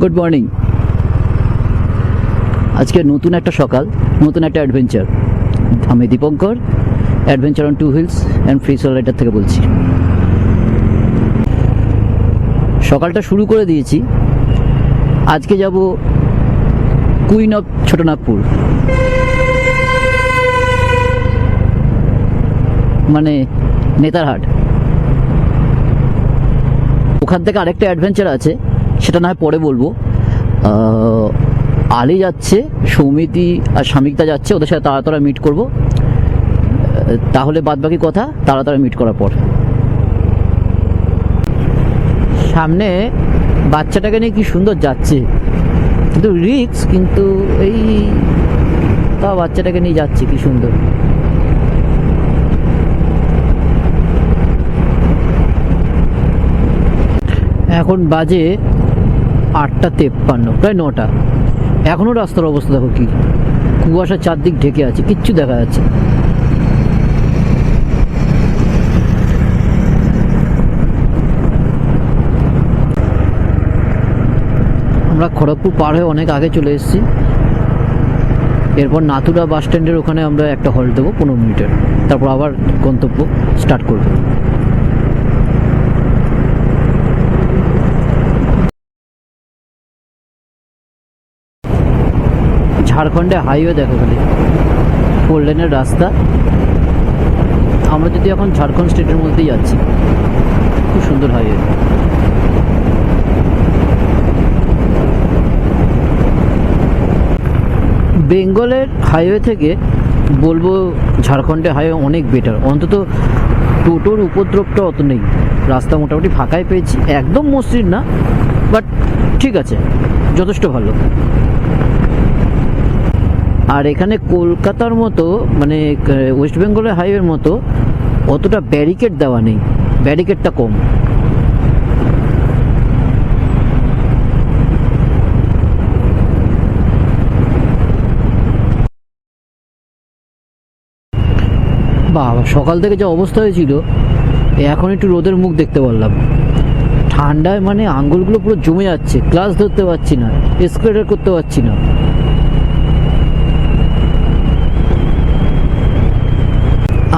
Good morning. আজকে নতুন একটা সকাল, নতুন একটা অ্যাডভেঞ্চার। আমি Dipankar, adventure on two wheels and free soul rider থেকে বলছি। সকালটা শুরু করে দিয়েছি। আজকে যাব কুইন অফ ছোটনাগপুর, মানে নেতারহাট। ওখান থেকে আরেকটা অ্যাডভেঞ্চার আছে, সেটা না হয় পরে বলবো। আলী যাচ্ছে, সৌমিতি আর স্বামিকদা যাচ্ছে, ওদের সাথে তাড়াতাড়ি মিট করব। তাহলে বাদবাকি কথা তাড়াতাড়ি মিট করার পর। সামনে বাচ্চাটাকে নিয়ে কি সুন্দর যাচ্ছে, কিন্তু রিক্স, কিন্তু এই তা বাচ্চাটাকে নিয়ে যাচ্ছে কি সুন্দর। এখন বাজে 8:53, প্রায় 9টা। এখনো রাস্তার অবস্থা দেখো কি, কুয়াশা চারদিক ঢেকে আছে, কিচ্ছু দেখা যাচ্ছে। আমরা খড়গপুর পার হয়ে অনেক আগে চলে এসেছি। এরপর নাথুরা বাস স্ট্যান্ডের ওখানে আমরা একটা হল্ট দেবো 15 মিনিটের, তারপর আবার গন্তব্য স্টার্ট করবো। ঝাড়খণ্ডে হাইওয়ে দেখো খালি, 4 লেনের রাস্তা। আমরা যদি এখন ঝাড়খণ্ড স্টেটের মধ্যেই যাচ্ছি, খুব সুন্দর হাইওয়ে। বেঙ্গলের হাইওয়ে থেকে বলবো ঝাড়খণ্ডের হাইওয়ে অনেক বেটার। অন্তত টোটোর উপদ্রবটা অত নেই, রাস্তা মোটামুটি ফাঁকাই পেয়েছি। একদম মসৃণ না, বাট ঠিক আছে, যথেষ্ট ভালো। আর এখানে কলকাতার মতো, মানে ওয়েস্ট বেঙ্গলের হাইওয়ের মতো অতটা ব্যারিকেড দেওয়া নেই, ব্যারিকেডটা কম। বাবা, সকাল থেকে যা অবস্থা হয়েছিল, এখন একটু রোদের মুখ দেখতে পারলাম। ঠান্ডায় মানে আঙ্গুলগুলো পুরো জমে যাচ্ছে, ক্লাস ধরতে পারছি না, এক্সেলারেটর করতে পারছি না।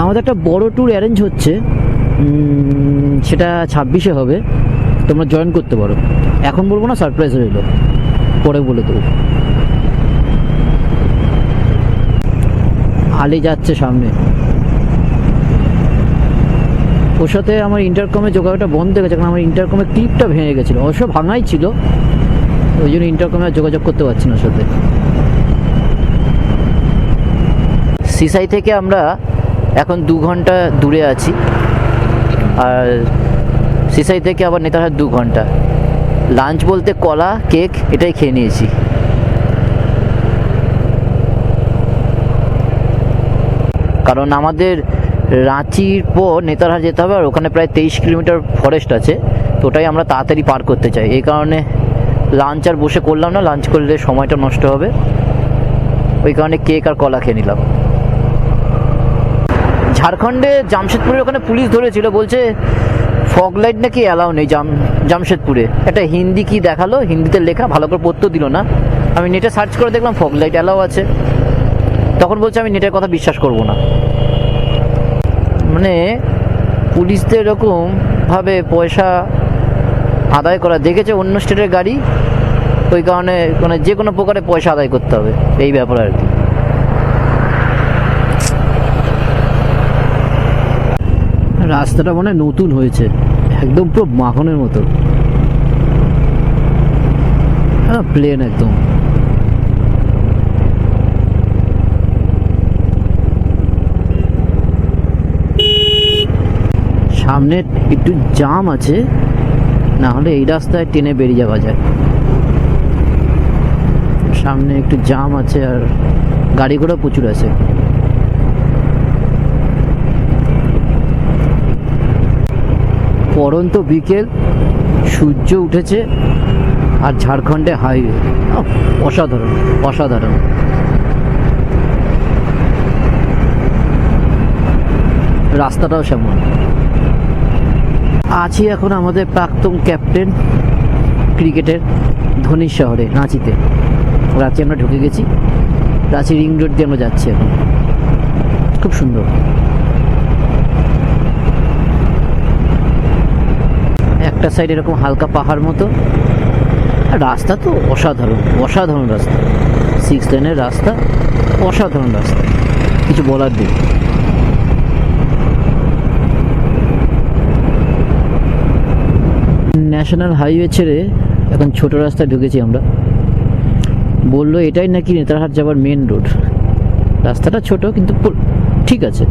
আমাদের একটা বড় ট্যুর অ্যারেঞ্জ হচ্ছে, সেটা 26-এ হবে। তোমরা জয়েন করতে পারো। এখন বলবো না, সারপ্রাইজ রইল, পরে বলে দেবো। আলী যাচ্ছে সামনে, ওর সাথে আমার ইন্টারকমে যোগাযোগটা বন্ধ হয়ে গেছে, কারণ আমার ইন্টারকমের ক্লিপটা ভেঙে গেছিলো। অবশ্য ভাঙাই ছিল, ওই জন্য ইন্টারকমে আর যোগাযোগ করতে পারছি না ওর সাথে। সিসাই থেকে আমরা এখন 2 ঘন্টা দূরে আছি, আর সিসাই থেকে আবার নেতারহাট 2 ঘন্টা। লাঞ্চ বলতে কলা, কেক এটাই খেয়ে নিয়েছি। কারণ আমাদের রাঁচির পর নেতারহাট যেতে হবে, আর ওখানে প্রায় 23 কিলোমিটার ফরেস্ট আছে, তো ওটাই আমরা তাড়াতাড়ি পার করতে চাই। এই কারণে লাঞ্চ আর বসে করলাম না, লাঞ্চ করলে সময়টা নষ্ট হবে, ওই কারণে কেক আর কলা খেয়ে নিলাম। ঝাড়খণ্ডে জামশেদপুরের ওখানে পুলিশ ধরেছিল, বলছে ফগ লাইট নাকি অ্যালাউ নেই জামশেদপুরে। একটা হিন্দি কি দেখালো, হিন্দিতে লেখা, ভালো করে পড়তেও দিল না। আমি নেটে সার্চ করে দেখলাম ফগ লাইট অ্যালাউ আছে। তখন বলছে আমি নেটের কথা বিশ্বাস করব না। মানে পুলিশদের এরকম ভাবে পয়সা আদায় করা দেখেছে অন্য স্টেটের গাড়ি, ওই কারণে মানে যে কোনো প্রকারে পয়সা আদায় করতে হবে, এই ব্যাপার আর কি। রাস্তাটা মানে নতুন হয়েছে, একদম পুরো মাখনের মতো, প্লেন একদম। সামনে একটু জাম আছে, না হলে এই রাস্তায় টেনে বেরিয়ে যাওয়া যায়। সামনে একটু জাম আছে, আর গাড়ি ঘোড়া প্রচুর আছে। পরন্ত বিকেল, সূর্য উঠেছে, আর ঝাড়খণ্ডে হাইওয়ে অসাধারণ অসাধারণ। রাস্তাটাও সেমন। আছি এখন আমাদের প্রাক্তন ক্যাপ্টেন ক্রিকেটের ধনির শহরে, রাঁচিতে। রাঁচি আমরা ঢুকে গেছি, রাঁচি রিং রোড দিয়ে আমরা যাচ্ছি এখন। খুব সুন্দর। একটা সাইড এরকম হালকা পাহাড় মতো, আর রাস্তা তো অসাধারণ, অসাধারণ রাস্তা। 6 লেনের রাস্তা, অসাধারণ রাস্তা, কিছু বলার নেই। ন্যাশনাল হাইওয়ে ছেড়ে এখন ছোট রাস্তায় ঢুকেছি আমরা। বললো এটাই নাকি নেতারহাট যাবার মেন রোড। রাস্তাটা ছোট কিন্তু ঠিক আছে।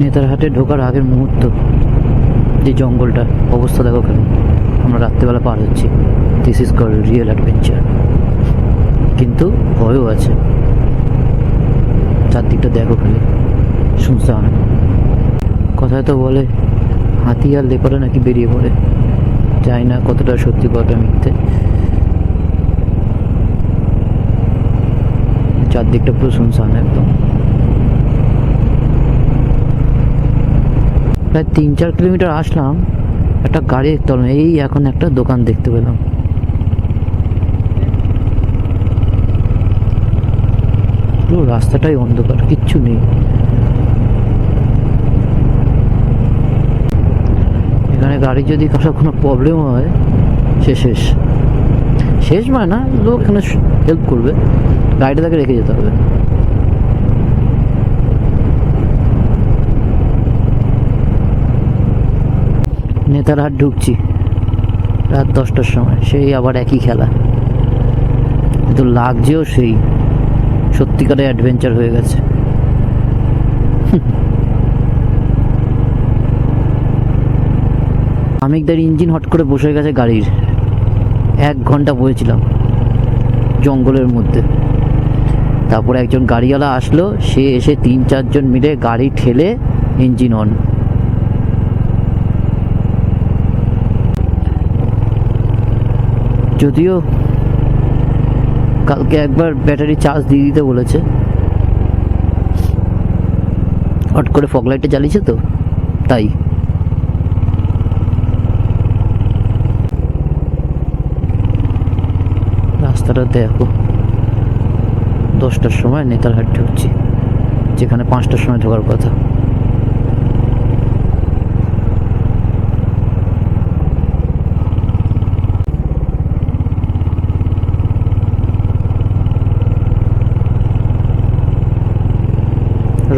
নেতারহাটে ঢোকার আগের মুহূর্ত, যে জঙ্গলটা অবস্থা দেখো খালি। আমরা রাত্রেবেলা পার হচ্ছি। This is called real adventure. কিন্তু ভয়ও আছে। চারদিকটা দেখো খালি শুনশান। কথায় তো বলে হাতি আর লেপারে নাকি বেরিয়ে পড়ে, জানি না কতটা সত্যি কতটা মিথ্যে। চারদিকটা পুরো শুনশান একদম। প্রায় 3-4 কিলোমিটার আসলাম, একটা গাড়ি দেখতে পেলাম। এই এখন একটা দোকান দেখতে পেলাম। পুরো রাস্তাটাই অন্ধকার, কিচ্ছু নেই। এখানে গাড়ি যদি কারোর কোনো প্রবলেম হয়, শেষ শেষ মানে না, লোক এখানে হেল্প করবে। গাড়িটা তাকে রেখে যেতে হবে। নেতারহাট ঢুকছি রাত 10টার সময়, সেই আবার একই খেলা। কিন্তু লাগছেও সেই সত্যিকারের অ্যাডভেঞ্চার হয়ে গেছে। আমিকদার ইঞ্জিন হট করে বসে গেছে গাড়ির। 1 ঘন্টা বসেছিলাম জঙ্গলের মধ্যে। তারপর একজন গাড়িওয়ালা আসলো, সে এসে 3-4 জন মিলে গাড়ি ঠেলে ইঞ্জিন অন। যদিও কালকে একবার ব্যাটারি চার্জ দিয়ে দিতে বলেছে, হট করে ফগ লাইটে জ্বালিয়েছে তো তাই। রাস্তাটা দেখো। 10টার সময় নেতারহাট ঢুকছি, যেখানে 5টার সময় ঢোকার কথা।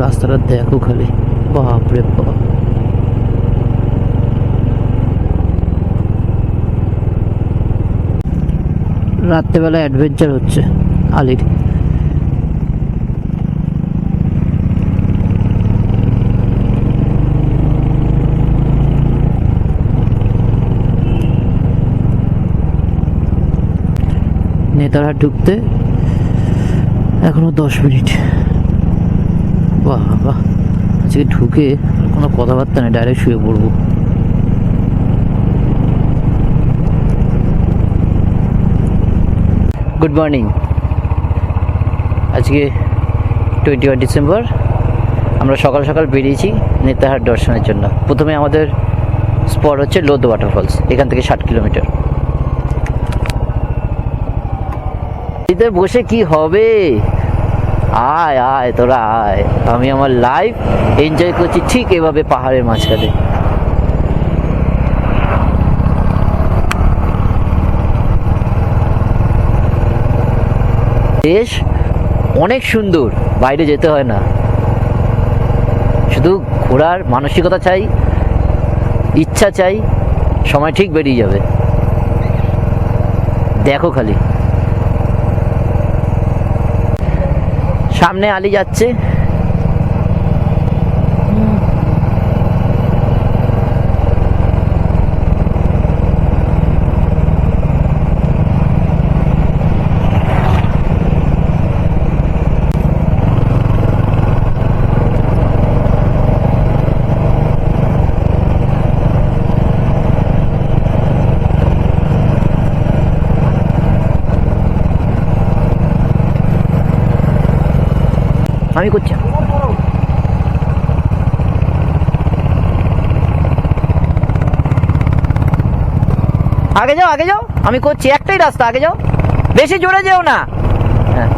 রাস্তাটা দেখো খালি, বাপরে বাপ। রাত্রেবেলা অ্যাডভেঞ্চার হচ্ছে আলির। নেতারহাট ঢুকতে এখনো 10 মিনিট। বাহ বাহ, আজকে ঢুকে কোনো কথাবার্তা নেই, ডাইরেক্ট শুয়ে পড়বো। Good morning. আজকে 21 ডিসেম্বর। আমরা সকাল সকাল বেরিয়েছি নেতারহাট দর্শনের জন্য। প্রথমে আমাদের স্পট হচ্ছে লোদ ওয়াটারফলস, এখান থেকে 60 কিলোমিটার। এতে বসে কি হবে, আয় আয় তোরা আয়। আমি আমার লাইফ এনজয় করছি ঠিক এভাবে পাহাড়ের মাঝখানে। দেশ অনেক সুন্দর, বাইরে যেতে হয় না, শুধু ঘোরার মানসিকতা চাই, ইচ্ছা চাই, সময় ঠিক বেরিয়ে যাবে। দেখো খালি সামনে আলি যাচ্ছে। আমি করছি। আগে যাও আগে যাও, আমি করছি, একটাই রাস্তা, আগে যাও, বেশি জোরে যেও না। হ্যাঁ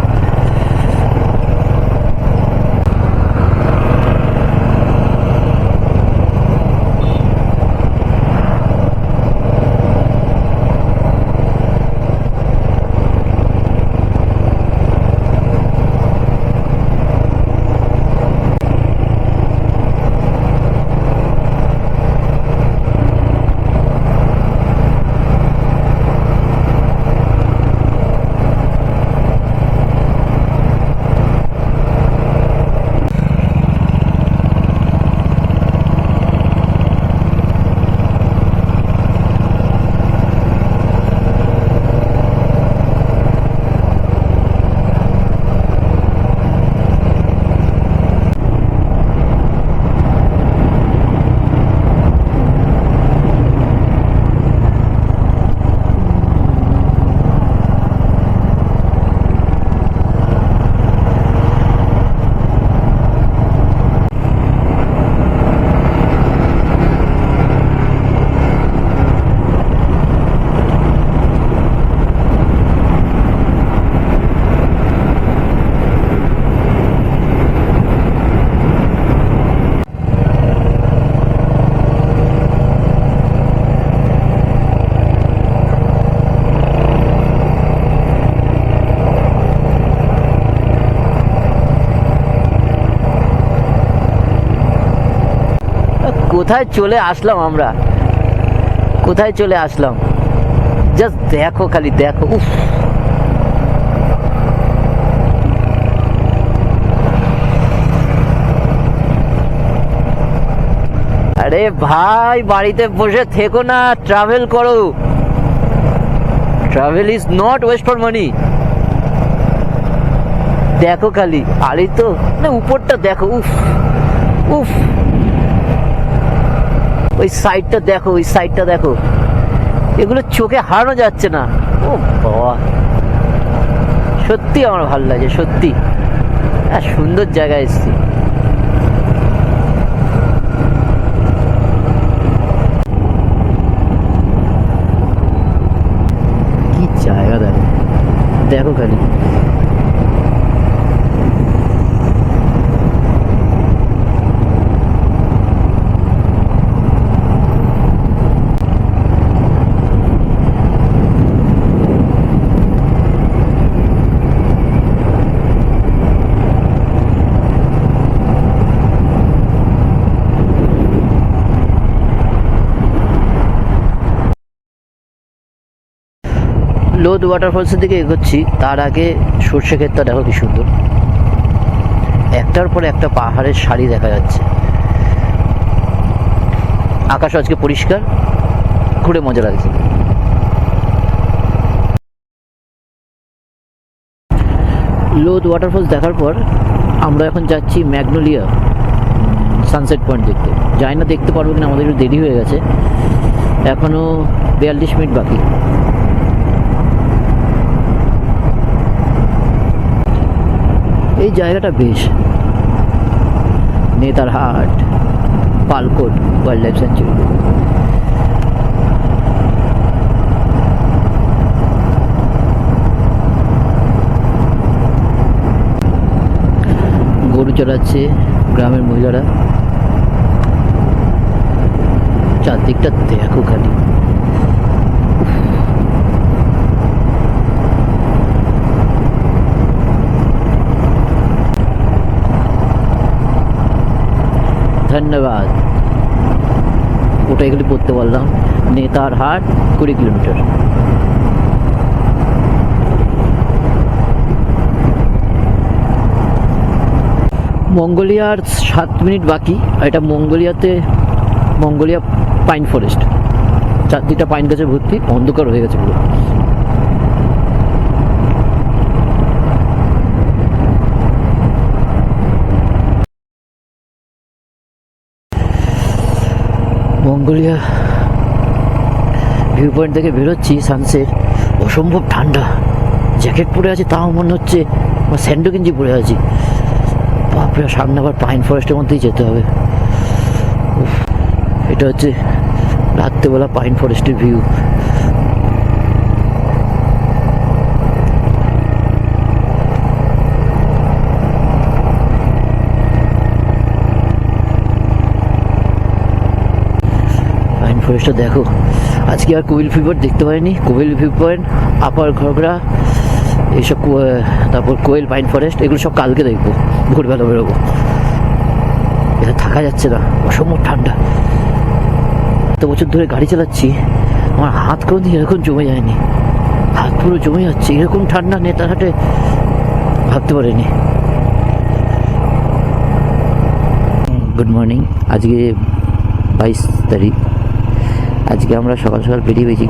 কোথায় চলে আসলাম আমরা, কোথায় চলে আসলাম, জাস্ট দেখো, খালি দেখো। উফ, আরে ভাই বাড়িতে বসে থেকো না, ট্রাভেল করো, travel is not waste for money. দেখো খালি, আরে তো না উপরটা দেখো, উফ উফ, ওই সাইডটা দেখো, ওই সাইডটা দেখো, এগুলো চোখে হারানো যাচ্ছে না। ও বাবা, সত্যি আমার ভালো লাগে, সত্যি সুন্দর জায়গায় এসেছি। কি জায়গা দেখো খালি, লোদ ওয়াটারফলসের দিকে এগোচ্ছি, তার আগে সর্ষে ক্ষেতটা দেখো কি সুন্দর, একটার পর একটা পাহাড়ের সারি দেখা যাচ্ছে। আকাশ আজকে পরিষ্কার, ঘুরে মজা লাগছে। লোদ ওয়াটারফলস দেখার পর আমরা এখন যাচ্ছি ম্যাগনোলিয়া সানসেট পয়েন্ট দেখতে। যাই না দেখতে পারবো কিনা, আমাদের একটু দেরি হয়ে গেছে, এখনো 42 মিনিট বাকি। এই জায়গাটা বেশ, নেতারহাট পালকোট ওয়াইল্ড লাইফ স্যাঞ্চুরি। গরু চড়াচ্ছে গ্রামের মহিলারা, চারদিকটা দেখো খালি। ধন্যবাদ, ওটা এগুলি পড়তে পারলাম। নেতারহাট 20 কিলোমিটার। মঙ্গোলিয়ার 7 মিনিট বাকি। এটা মঙ্গোলিয়া পাইন ফরেস্ট, চারদিকটা পাইন গাছে ভর্তি, অন্ধকার হয়ে গেছে পুরো। মঙ্গোলিয়া ভিউ পয়েন্ট থেকে বেরোচ্ছি, সানসেট, অসম্ভব ঠান্ডা, জ্যাকেট পরে আছি তাও মনে হচ্ছে স্যান্ডো গেঞ্জি পরে আছি। বাপরে, সামনে আবার পাইন ফরেস্টের মধ্যেই যেতে হবে। এটা হচ্ছে রাত্রেবেলা পাইন ফরেস্টের ভিউ, ফরেস্টটা দেখো, আজকে আর কোয়েল ফিভার দেখতে পাইনি। কোয়েল ভিউ পয়েন্ট, আপার ঘরগড়া, এইসব তারপর কোয়েল পাইন ফরেস্ট, এগুলো সব কালকে দেখবো, ভোরবেলা বেরোবো। এটা থাকা যাচ্ছে না, অসম্ভব ঠান্ডা। এত বছর ধরে গাড়ি চালাচ্ছি, আমার হাত কোনোদিন এরকম জমে যায়নি। হাত পুরো জমে যাচ্ছে, এরকম ঠান্ডা নেতারহাটে ভাবতে পারিনি। গুড মর্নিং, আজকে 22 তারিখ। আজকে আমরা সকাল সকাল বেরিয়ে পেয়েছি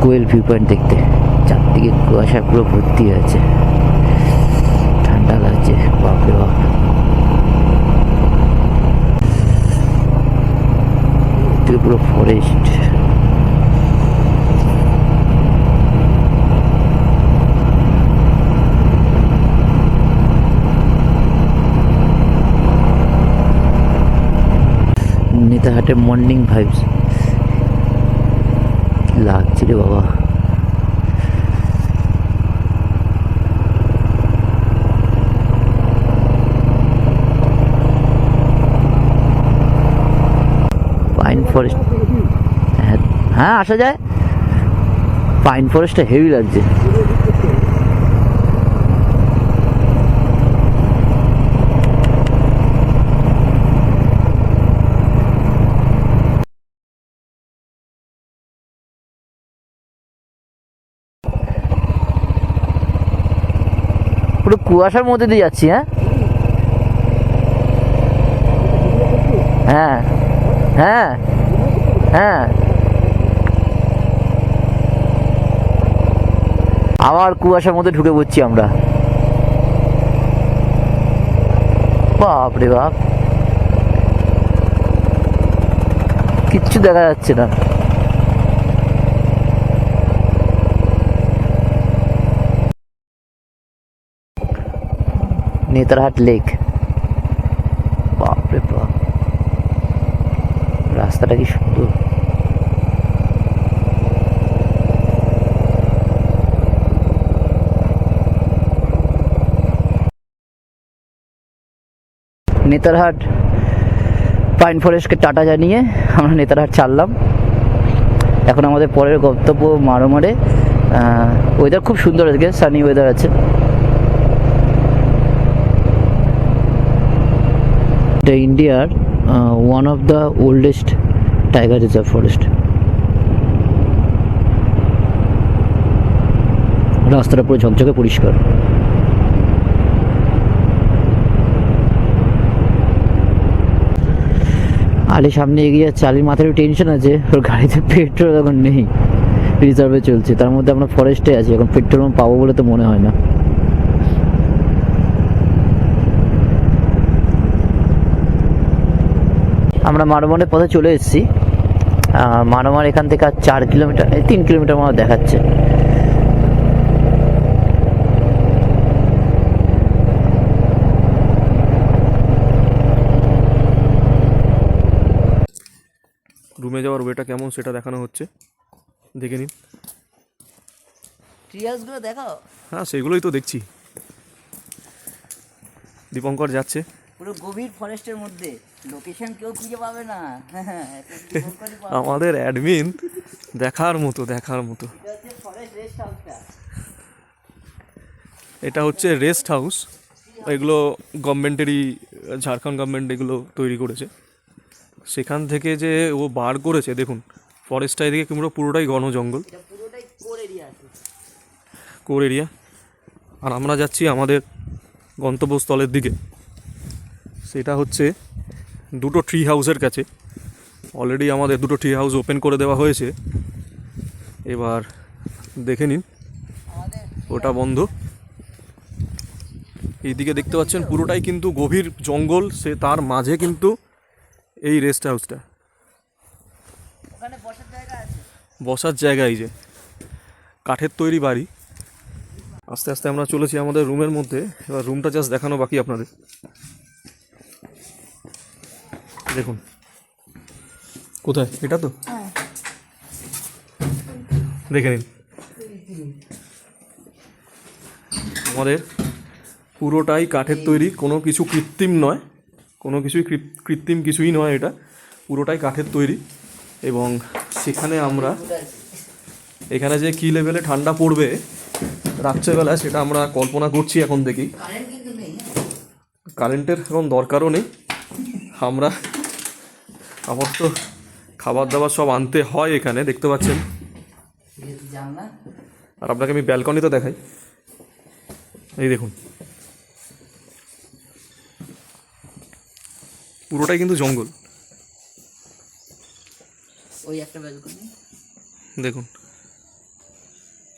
কোয়েল ভিউ পয়েন্ট দেখতে। চারদিকে কুয়াশা পুরো ভর্তি আছে, ঠান্ডা লাগছে, বাপরে বাপ। পুরো ফরেস্ট। নেতারহাটের মর্নিং ভাইবস লাগছে রে বাবা। পাইন ফরেস্ট, হ্যাঁ আসা যায়। পাইন ফরেস্টটা হেভি লাগছে। পুরো কুয়াশার মধ্যে দিয়ে যাচ্ছি। হ্যাঁ হ্যাঁ হ্যাঁ, আবার কুয়াশার মধ্যে ঢুকে পড়ছি আমরা। বাপ রে বাপ, কিচ্ছু দেখা যাচ্ছে না। নেতারহাট লেক, বাপ রে বাপ, রাস্তাটা কি সুন্দর। নেতারহাট পাইন ফরেস্টকে টাটা জানিয়ে আমরা নেতারহাট ছাড়লাম। এখন আমাদের পরের গন্তব্য মারোমারে। ওয়েদার খুব সুন্দর, আজকে সানি ওয়েদার আছে। এটা ইন্ডিয়ার one of the oldest tiger reserve forest. রাস্তাটা পুরো ঝকঝকে পরিষ্কার। আলি সামনে এগিয়ে যাচ্ছে, আলির মাথায় টেনশন আছে, ওর গাড়িতে পেট্রোল এখন নেই, রিজার্ভে চলছে। তার মধ্যে আমরা ফরেস্টে আছি, এখন পেট্রোল পাবো বলে তো মনে হয় না। আমরা মারোমারের পথে চলে এসেছি। মারোমার এখান থেকে আর 4 কিলোমিটার, 3 কিলোমিটার মতো দেখাচ্ছে। রুমে যাওয়ার ওয়েটা কেমন সেটা দেখানো হচ্ছে, দেখে নিন। ট্রিয়াসগুলো দেখাও। হ্যাঁ সেগুলোই তো দেখছি। দীপঙ্কর যাচ্ছে পুরো গভীর ফরেস্টের মধ্যে, লোকেশন কেউ খুঁজে পাবে না। আমাদের অ্যাডমিন দেখার মতো। এটা হচ্ছে রেস্ট হাউস। এগুলো গভর্নমেন্টেরই, ঝাড়খণ্ড গভর্নমেন্ট এগুলো তৈরি করেছে। সেখান থেকে যে ও বার করেছে, দেখুন ফরেস্টটা এদিকে পুরোটাই ঘন জঙ্গল, কোর এরিয়া। আর আমরা যাচ্ছি আমাদের গন্তব্যস্থলের দিকে। সেটা হচ্ছে দুটো ট্রি হাউসের কাছে। অলরেডি আমাদের দুটো ট্রি হাউস ওপেন করে দেওয়া হয়েছে। এবার দেখে নিন, ওটা বন্ধ। এইদিকে দেখতে পাচ্ছেন পুরোটাই কিন্তু গভীর জঙ্গল, সে তার মাঝে কিন্তু এই রেস্ট হাউসটা, বসার জায়গা। এই যে কাঠের তৈরি বাড়ি। আস্তে আস্তে আমরা চলেছি আমাদের রুমের মধ্যে। এবার রুমটা জাস্ট দেখানো বাকি আপনাদের। দেখুন কোথায়, এটা তো দেখে নিন। আমাদের পুরোটাই কাঠের তৈরি, কোনো কিছু কৃত্রিম নয়, কোনো কিছুই কৃত্রিম কিছুই নয়। এটা পুরোটাই কাঠের তৈরি। এবং সেখানে আমরা এখানে যে কী লেভেলে ঠান্ডা পড়বে রাত্রেবেলায় সেটা আমরা কল্পনা করছি এখন দেখি। কারেন্টের এখন দরকারও নেই, আমার তো খাবার দাবার সব আনতে হয় এখানে, দেখতে পাচ্ছেন। আর আপনাকে আমি ব্যালকনিতে দেখাই, এই দেখুন পুরোটাই কিন্তু জঙ্গল। ওই একটা ব্যালকনি দেখুন,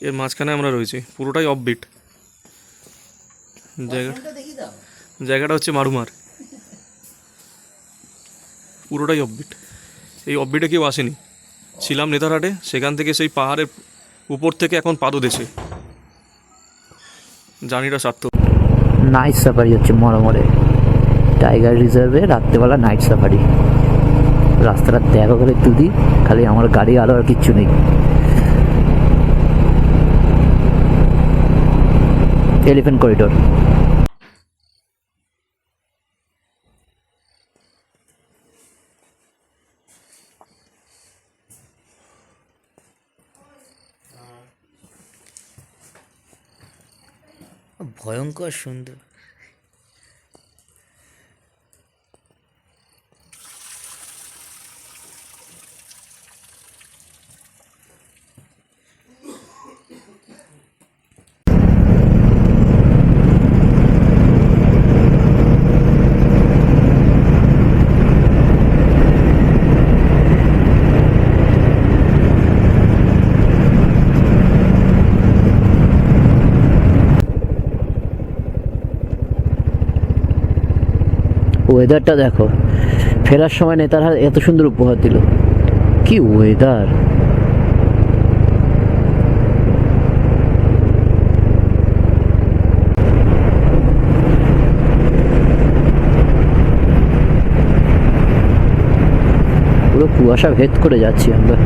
এর মাঝখানে আমরা রয়েছি, পুরোটাই অফবিট জায়গাটা হচ্ছে মারুমার, পুরোটাই অফবিট। এই অফবিটে কেউ আসেনি, ছিলাম নেতারহাটে, সেখান থেকে সেই পাহাড়ের উপর থেকে এখন পাদদেশে, জার্নিটা সার্থক। নাইট সাফারি হচ্ছে মরমরে টাইগার রিজার্ভে, রাত্রেবেলা নাইট সাফারি। রাস্তাটা দেখা করে তুদি, খালি আমার গাড়ি আলো আর কিচ্ছু নেই। Elephant corridor. ভয়ঙ্কর সুন্দর। ওয়েদারটা দেখো, ফেরার সময় নেতারহাট এত সুন্দর উপহার দিল, কি ওয়েদার। পুরো কুয়াশা ভেদ করে যাচ্ছি আমরা।